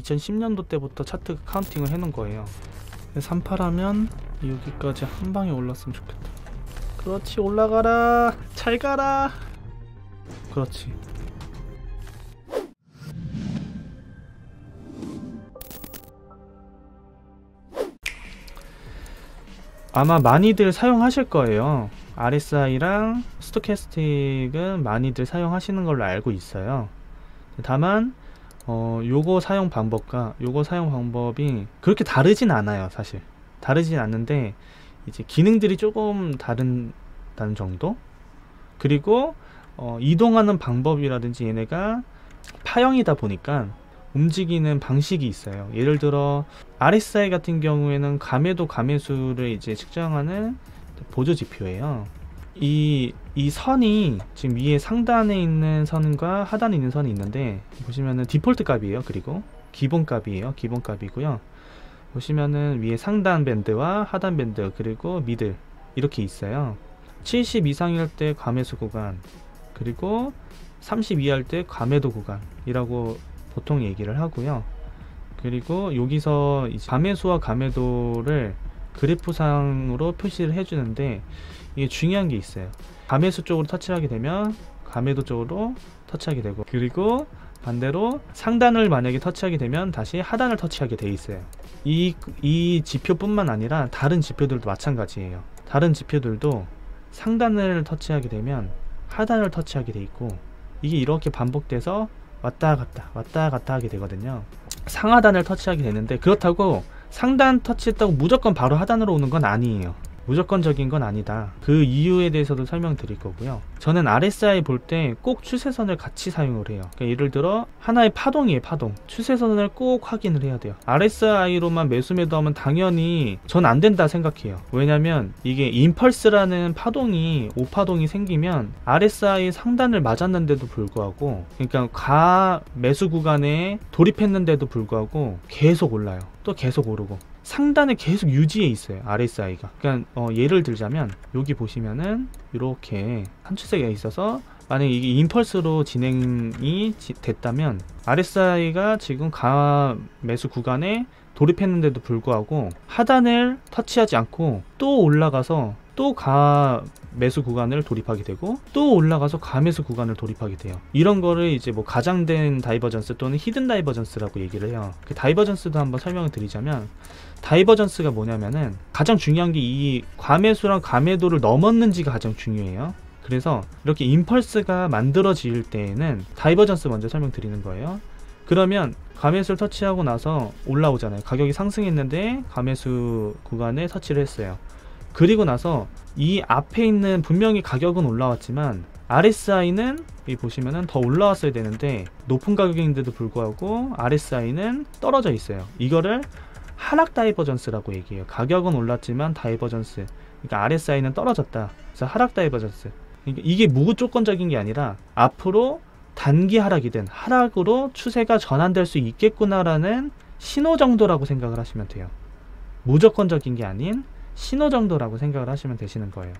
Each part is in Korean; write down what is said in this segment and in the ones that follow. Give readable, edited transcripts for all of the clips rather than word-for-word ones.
2010년도 때부터 차트 카운팅을 해놓은 거예요. 38하면 여기까지 한 방에 올랐으면 좋겠다. 그렇지, 올라가라. 잘 가라. 그렇지. 아마 많이들 사용하실 거예요. RSI랑 스토캐스틱은 많이들 사용하시는 걸로 알고 있어요. 다만 요거 사용 방법과 요거 사용 방법이 그렇게 다르진 않아요. 사실 다르진 않는데 이제 기능들이 조금 다른다는 정도. 그리고 이동하는 방법이라든지 얘네가 파형이다 보니까 움직이는 방식이 있어요. 예를 들어 RSI 같은 경우에는 감에도 감해수를 이제 측정하는 보조 지표예요. 이 선이 지금 위에 상단에 있는 선과 하단에 있는 선이 있는데 보시면은 디폴트 값이에요. 그리고 기본 값이에요. 기본 값이고요. 보시면은 위에 상단 밴드와 하단 밴드 그리고 미들 이렇게 있어요. 70 이상일 때 감해수 구간, 그리고 30 이하일 때 감해도 구간이라고 보통 얘기를 하고요. 그리고 여기서 감해수와 감해도를 그래프상으로 표시를 해주는데 이게 중요한 게 있어요. 감해수 쪽으로 터치하게 되면 감해도 쪽으로 터치하게 되고, 그리고 반대로 상단을 만약에 터치하게 되면 다시 하단을 터치하게 돼 있어요. 이 지표뿐만 아니라 다른 지표들도 마찬가지예요. 다른 지표들도 상단을 터치하게 되면 하단을 터치하게 돼 있고, 이게 이렇게 반복돼서 왔다 갔다 하게 되거든요. 상하단을 터치하게 되는데, 그렇다고 상단 터치했다고 무조건 바로 하단으로 오는 건 아니에요. 무조건적인 건 아니다. 그 이유에 대해서도 설명드릴 거고요. 저는 RSI 볼 때 꼭 추세선을 같이 사용을 해요. 그러니까 예를 들어 하나의 파동이에요. 파동. 추세선을 꼭 확인을 해야 돼요. RSI로만 매수 매도하면 당연히 전 안 된다 생각해요. 왜냐면 이게 임펄스라는 파동이 오파동이 생기면 RSI 상단을 맞았는데도 불구하고, 그러니까 가 매수 구간에 돌입했는데도 불구하고 계속 올라요. 또 계속 오르고 상단에 계속 유지해 있어요. RSI가. 그러니까 예를 들자면 여기 보시면은 이렇게 한 추세가 있어서 만약에 이게 임펄스로 진행이 됐다면 RSI가 지금 가 매수 구간에 돌입했는데도 불구하고 하단을 터치하지 않고 또 올라가서 또 가 매수 구간을 돌입하게 되고 또 올라가서 가매수 구간을 돌입하게 돼요. 이런 거를 이제 뭐 가장된 다이버전스 또는 히든 다이버전스라고 얘기를 해요. 그 다이버전스도 한번 설명을 드리자면, 다이버전스가 뭐냐면은 가장 중요한 게 이 과매수랑 가매도를 넘었는지가 가장 중요해요. 그래서 이렇게 임펄스가 만들어질 때에는 다이버전스 먼저 설명드리는 거예요. 그러면 가매수를 터치하고 나서 올라오잖아요. 가격이 상승했는데 가매수 구간에 터치를 했어요. 그리고 나서 이 앞에 있는 분명히 가격은 올라왔지만 RSI는 여기 보시면은 더 올라왔어야 되는데 높은 가격인데도 불구하고 RSI는 떨어져 있어요. 이거를 하락 다이버전스라고 얘기해요. 가격은 올랐지만 다이버전스, 그러니까 RSI는 떨어졌다. 그래서 하락 다이버전스. 그러니까 이게 무조건적인 게 아니라 앞으로 단기 하락이든 하락으로 추세가 전환될 수 있겠구나라는 신호 정도라고 생각을 하시면 돼요. 무조건적인 게 아닌 신호 정도라고 생각을 하시면 되시는 거예요.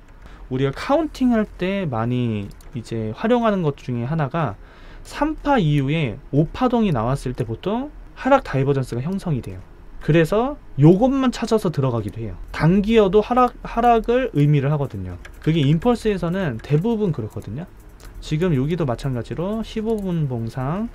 우리가 카운팅 할 때 많이 이제 활용하는 것 중에 하나가 3파 이후에 5파동이 나왔을 때 보통 하락 다이버전스가 형성이 돼요. 그래서 요것만 찾아서 들어가기도 해요. 단기여도 하락을 의미를 하거든요. 그게 임펄스에서는 대부분 그렇거든요. 지금 여기도 마찬가지로 15분 봉상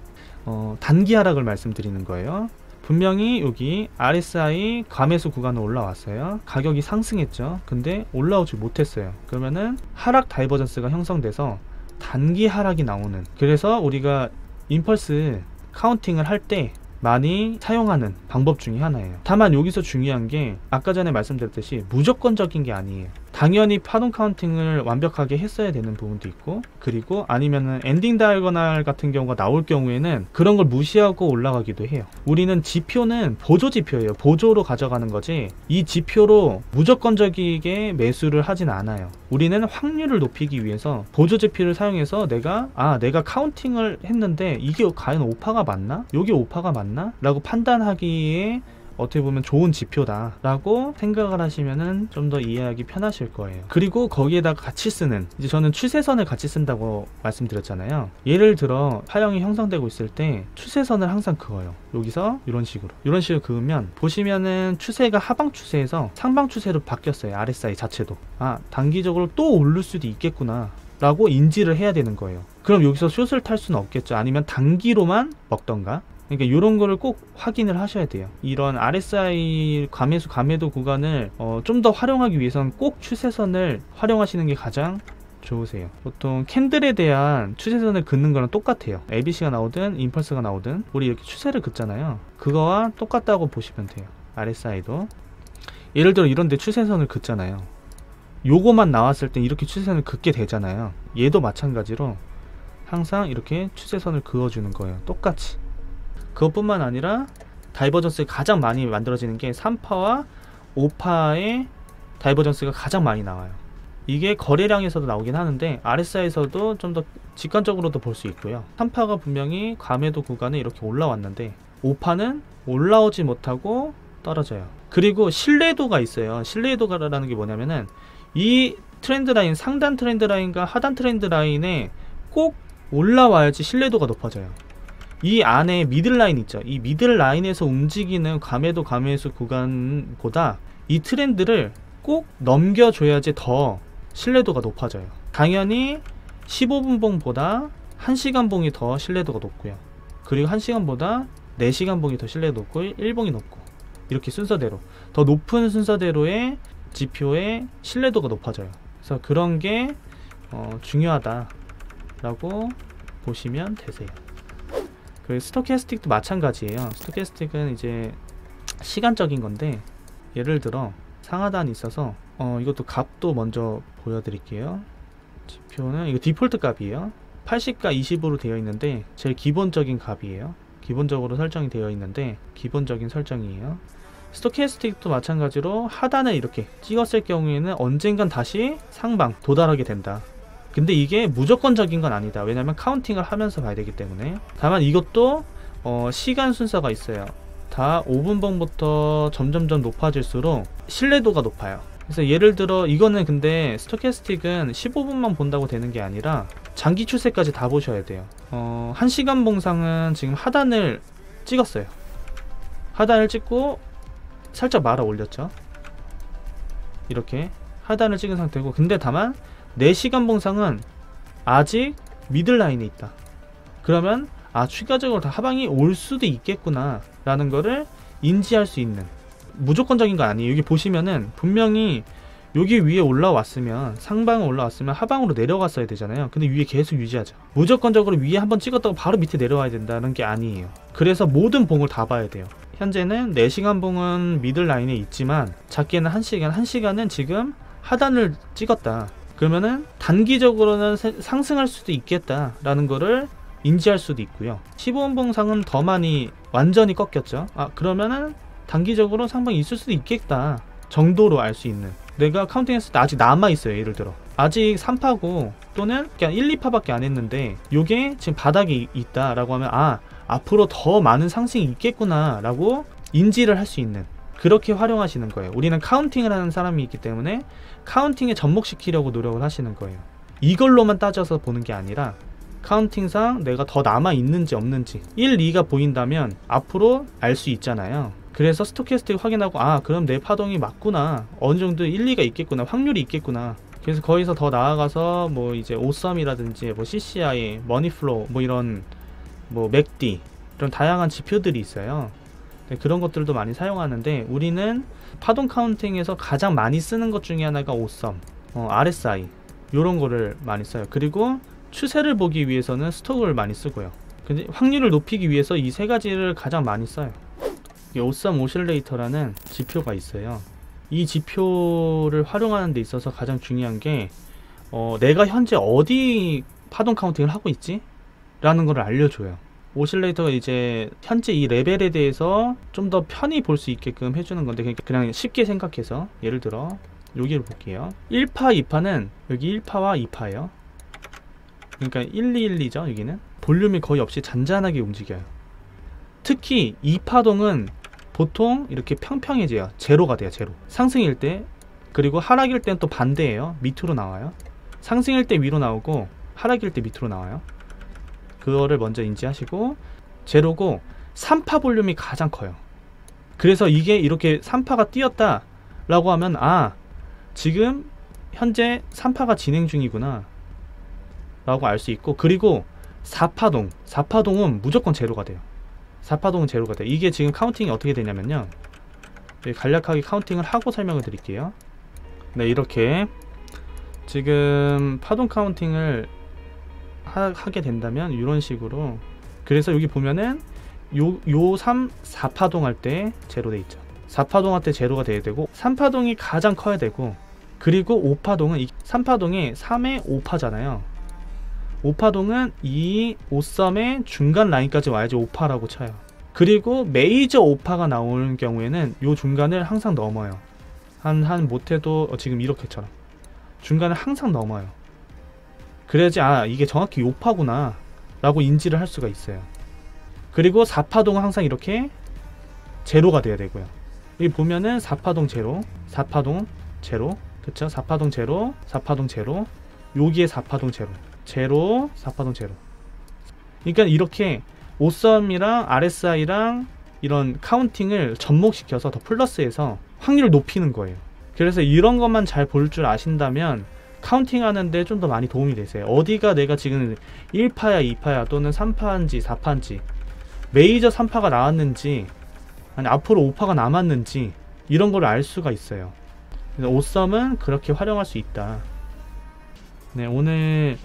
단기 하락을 말씀드리는 거예요. 분명히 여기 RSI 과매수 구간으로 올라왔어요. 가격이 상승했죠. 근데 올라오지 못했어요. 그러면은 하락 다이버전스가 형성돼서 단기 하락이 나오는, 그래서 우리가 임펄스 카운팅을 할 때 많이 사용하는 방법 중에 하나예요. 다만 여기서 중요한 게 아까 전에 말씀드렸듯이 무조건적인 게 아니에요. 당연히 파동 카운팅을 완벽하게 했어야 되는 부분도 있고, 그리고 아니면은 엔딩 다이아고널 같은 경우가 나올 경우에는 그런 걸 무시하고 올라가기도 해요. 우리는 지표는 보조 지표예요. 보조로 가져가는 거지 이 지표로 무조건적이게 매수를 하진 않아요. 우리는 확률을 높이기 위해서 보조 지표를 사용해서 내가 카운팅을 했는데 이게 과연 오파가 맞나? 여기 오파가 맞나? 라고 판단하기에 어떻게 보면 좋은 지표다 라고 생각을 하시면은 좀 더 이해하기 편하실 거예요. 그리고 거기에다가 같이 쓰는, 이제 저는 추세선을 같이 쓴다고 말씀드렸잖아요. 예를 들어 파형이 형성되고 있을 때 추세선을 항상 그어요. 여기서 이런 식으로 그으면 보시면은 추세가 하방 추세에서 상방 추세로 바뀌었어요. RSI 자체도. 아, 단기적으로 또 오를 수도 있겠구나 라고 인지를 해야 되는 거예요. 그럼 여기서 숏을 탈 수는 없겠죠. 아니면 단기로만 먹던가. 그러니까 이런 거를 꼭 확인을 하셔야 돼요. 이런 RSI 과매도 구간을 좀 더 활용하기 위해서는 꼭 추세선을 활용하시는 게 가장 좋으세요. 보통 캔들에 대한 추세선을 긋는 거랑 똑같아요. ABC가 나오든 임펄스가 나오든 우리 이렇게 추세를 긋잖아요. 그거와 똑같다고 보시면 돼요. RSI도 예를 들어 이런데 추세선을 긋잖아요. 요거만 나왔을 때 이렇게 추세선을 긋게 되잖아요. 얘도 마찬가지로 항상 이렇게 추세선을 그어주는 거예요. 똑같이. 그것뿐만 아니라 다이버전스가 가장 많이 만들어지는 게 3파와 5파의 다이버전스가 가장 많이 나와요. 이게 거래량에서도 나오긴 하는데 RSI에서도 좀 더 직관적으로도 볼 수 있고요. 3파가 분명히 과매도 구간에 이렇게 올라왔는데 5파는 올라오지 못하고 떨어져요. 그리고 신뢰도가 있어요. 신뢰도라는 게 뭐냐면은 이 트렌드 라인, 상단 트렌드 라인과 하단 트렌드 라인에 꼭 올라와야지 신뢰도가 높아져요. 이 안에 미들라인 있죠. 이 미들라인에서 움직이는 과매수 구간보다 이 트렌드를 꼭 넘겨줘야지 더 신뢰도가 높아져요. 당연히 15분봉보다 1시간 봉이 더 신뢰도가 높고요. 그리고 1시간보다 4시간 봉이 더 신뢰도 높고 1봉이 높고 이렇게 순서대로 더 높은 순서대로의 지표의 신뢰도가 높아져요. 그래서 그런 게 중요하다라고 보시면 되세요. 그 스토캐스틱도 마찬가지예요. 스토캐스틱은 이제 시간적인 건데 예를 들어 상하단이 있어서 이것도 값도 먼저 보여드릴게요. 지표는 이거 디폴트 값이에요. 80과 20으로 되어 있는데 제일 기본적인 값이에요. 기본적으로 설정이 되어 있는데 기본적인 설정이에요. 스토캐스틱도 마찬가지로 하단을 이렇게 찍었을 경우에는 언젠간 다시 상방 도달하게 된다. 근데 이게 무조건적인 건 아니다. 왜냐면 카운팅을 하면서 봐야 되기 때문에. 다만 이것도 시간 순서가 있어요. 다 5분봉부터 점점점 높아질수록 신뢰도가 높아요. 그래서 예를 들어 이거는 근데 스토캐스틱은 15분만 본다고 되는 게 아니라 장기 추세까지 다 보셔야 돼요. 1시간 봉상은 지금 하단을 찍었어요. 하단을 찍고 살짝 말아 올렸죠. 이렇게 하단을 찍은 상태고, 근데 다만 4시간 봉상은 아직 미들라인에 있다. 그러면 추가적으로 다 하방이 올 수도 있겠구나 라는 거를 인지할 수 있는, 무조건적인 거 아니에요. 여기 보시면은 분명히 여기 위에 올라왔으면, 상방에 올라왔으면 하방으로 내려갔어야 되잖아요. 근데 위에 계속 유지하죠. 무조건적으로 위에 한번 찍었다고 바로 밑에 내려와야 된다는 게 아니에요. 그래서 모든 봉을 다 봐야 돼요. 현재는 4시간 봉은 미들라인에 있지만 작게는 1시간은 지금 하단을 찍었다. 그러면은 단기적으로는 상승할 수도 있겠다 라는 거를 인지할 수도 있고요. 15분 봉상은 더 많이 완전히 꺾였죠. 그러면은 단기적으로 상방이 있을 수도 있겠다 정도로 알 수 있는, 내가 카운팅했을 때 아직 남아있어요. 예를 들어 아직 3파고 또는 그냥 1, 2파밖에 안 했는데 요게 지금 바닥에 있다 라고 하면 앞으로 더 많은 상승이 있겠구나 라고 인지를 할 수 있는, 그렇게 활용하시는 거예요. 우리는 카운팅을 하는 사람이 있기 때문에 카운팅에 접목시키려고 노력을 하시는 거예요. 이걸로만 따져서 보는 게 아니라 카운팅상 내가 더 남아 있는지 없는지 1, 2가 보인다면 앞으로 알 수 있잖아요. 그래서 스토캐스틱 확인하고 그럼 내 파동이 맞구나, 어느 정도 1, 2가 있겠구나, 확률이 있겠구나. 그래서 거기서 더 나아가서 뭐 이제 오썸이라든지 뭐 CCI, 머니플로우, 뭐 이런 뭐 맥디 이런 다양한 지표들이 있어요. 그런 것들도 많이 사용하는데 우리는 파동 카운팅에서 가장 많이 쓰는 것 중에 하나가 오썸, RSI 요런 거를 많이 써요. 그리고 추세를 보기 위해서는 스톡을 많이 쓰고요. 근데 확률을 높이기 위해서 이 세 가지를 가장 많이 써요. 오썸 오실레이터라는 지표가 있어요. 이 지표를 활용하는 데 있어서 가장 중요한 게 내가 현재 어디 파동 카운팅을 하고 있지? 라는 걸 알려줘요. 오실레이터가 이제 현재 이 레벨에 대해서 좀 더 편히 볼 수 있게끔 해주는 건데, 그냥 쉽게 생각해서 예를 들어 여기를 볼게요. 1파, 2파는 여기 1파와 2파예요. 그러니까 1, 2, 1, 2죠. 여기는 볼륨이 거의 없이 잔잔하게 움직여요. 특히 이 파동은 보통 이렇게 평평해져요. 제로가 돼요. 제로. 상승일 때, 그리고 하락일 때는 또 반대예요. 밑으로 나와요. 상승일 때 위로 나오고 하락일 때 밑으로 나와요. 그거를 먼저 인지하시고, 제로고 3파 볼륨이 가장 커요. 그래서 이게 이렇게 3파가 뛰었다 라고 하면, 아, 지금 현재 3파가 진행 중이구나 라고 알 수 있고, 그리고 4파동은 무조건 제로가 돼요. 4파동은 제로가 돼요. 이게 지금 카운팅이 어떻게 되냐면요, 간략하게 카운팅을 하고 설명을 드릴게요. 네, 이렇게 지금 파동 카운팅을 하게 된다면 이런 식으로, 그래서 여기 보면은 요 4파동 할 때 제로 돼 있죠. 4파동 할 때 제로가 돼야 되고, 3파동이 가장 커야 되고, 그리고 5파동은 3파동이 3의 5파잖아요. 5파동은 이 5썸의 중간 라인까지 와야지 5파라고 쳐요. 그리고 메이저 5파가 나오는 경우에는 요 중간을 항상 넘어요. 한 못해도 지금 이렇게처럼 중간을 항상 넘어요. 그래야지, 아, 이게 정확히 5파구나 라고 인지를 할 수가 있어요. 그리고 4파동은 항상 이렇게 제로가 돼야 되고요. 여기 보면은 4파동 제로, 4파동 제로, 그쵸? 4파동 제로, 4파동 제로, 여기에 4파동 제로, 제로, 4파동 제로. 그러니까 이렇게 오썸이랑 RSI랑 이런 카운팅을 접목시켜서 더 플러스해서 확률을 높이는 거예요. 그래서 이런 것만 잘 볼 줄 아신다면 카운팅 하는데 좀 더 많이 도움이 되세요. 어디가 내가 지금 1파야 2파야 또는 3파인지 4파인지, 메이저 3파가 나왔는지 아니 앞으로 5파가 남았는지 이런 걸 알 수가 있어요. 그래서 오썸은 그렇게 활용할 수 있다. 네, 오늘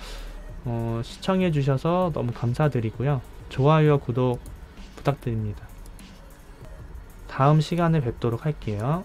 시청해 주셔서 너무 감사드리고요. 좋아요와 구독 부탁드립니다. 다음 시간에 뵙도록 할게요.